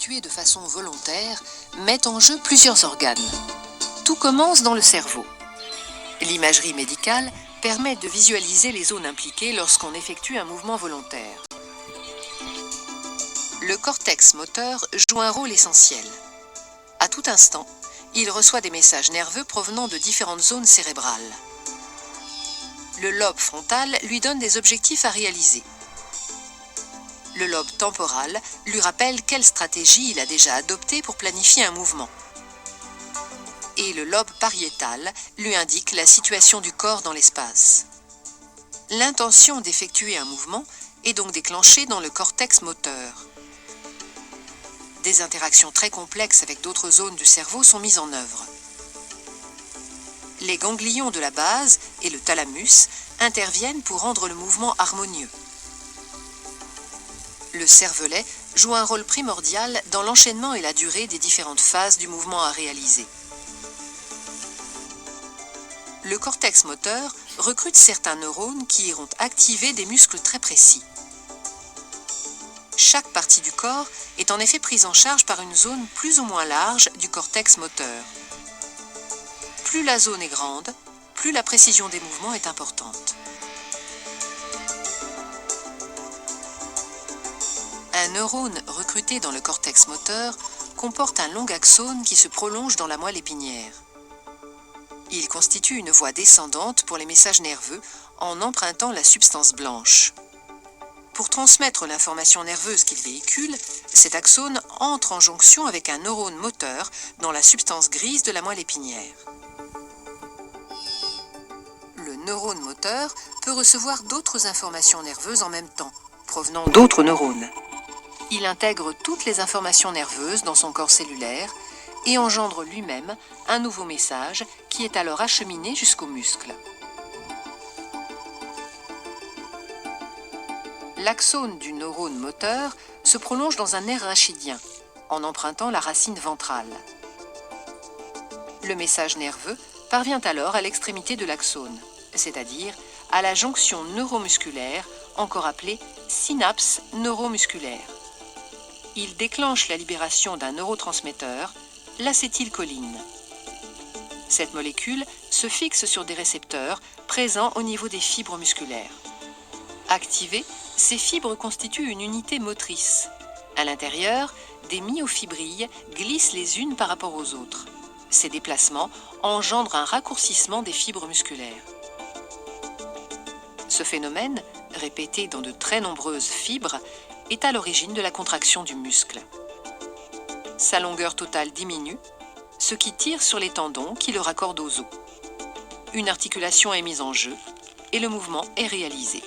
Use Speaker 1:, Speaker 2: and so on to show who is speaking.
Speaker 1: effectué de façon volontaire met en jeu plusieurs organes. Tout commence dans le cerveau. L'imagerie médicale permet de visualiser les zones impliquées lorsqu'on effectue un mouvement volontaire. Le cortex moteur joue un rôle essentiel. À tout instant, il reçoit des messages nerveux provenant de différentes zones cérébrales. Le lobe frontal lui donne des objectifs à réaliser. Le lobe temporal lui rappelle quelle stratégie il a déjà adoptée pour planifier un mouvement. Et le lobe pariétal lui indique la situation du corps dans l'espace. L'intention d'effectuer un mouvement est donc déclenchée dans le cortex moteur. Des interactions très complexes avec d'autres zones du cerveau sont mises en œuvre. Les ganglions de la base et le thalamus interviennent pour rendre le mouvement harmonieux. Le cervelet joue un rôle primordial dans l'enchaînement et la durée des différentes phases du mouvement à réaliser. Le cortex moteur recrute certains neurones qui iront activer des muscles très précis. Chaque partie du corps est en effet prise en charge par une zone plus ou moins large du cortex moteur. Plus la zone est grande, plus la précision des mouvements est importante. Un neurone recruté dans le cortex moteur comporte un long axone qui se prolonge dans la moelle épinière. Il constitue une voie descendante pour les messages nerveux en empruntant la substance blanche. Pour transmettre l'information nerveuse qu'il véhicule, cet axone entre en jonction avec un neurone moteur dans la substance grise de la moelle épinière. Le neurone moteur peut recevoir d'autres informations nerveuses en même temps, provenant d'autres neurones. Il intègre toutes les informations nerveuses dans son corps cellulaire et engendre lui-même un nouveau message qui est alors acheminé jusqu'aux muscles. L'axone du neurone moteur se prolonge dans un nerf rachidien, en empruntant la racine ventrale. Le message nerveux parvient alors à l'extrémité de l'axone, c'est-à-dire à la jonction neuromusculaire, encore appelée synapse neuromusculaire. Il déclenche la libération d'un neurotransmetteur, l'acétylcholine. Cette molécule se fixe sur des récepteurs présents au niveau des fibres musculaires. Activées, ces fibres constituent une unité motrice. À l'intérieur, des myofibrilles glissent les unes par rapport aux autres. Ces déplacements engendrent un raccourcissement des fibres musculaires. Ce phénomène, répété dans de très nombreuses fibres, est à l'origine de la contraction du muscle. Sa longueur totale diminue, ce qui tire sur les tendons qui le raccordent aux os. Une articulation est mise en jeu et le mouvement est réalisé.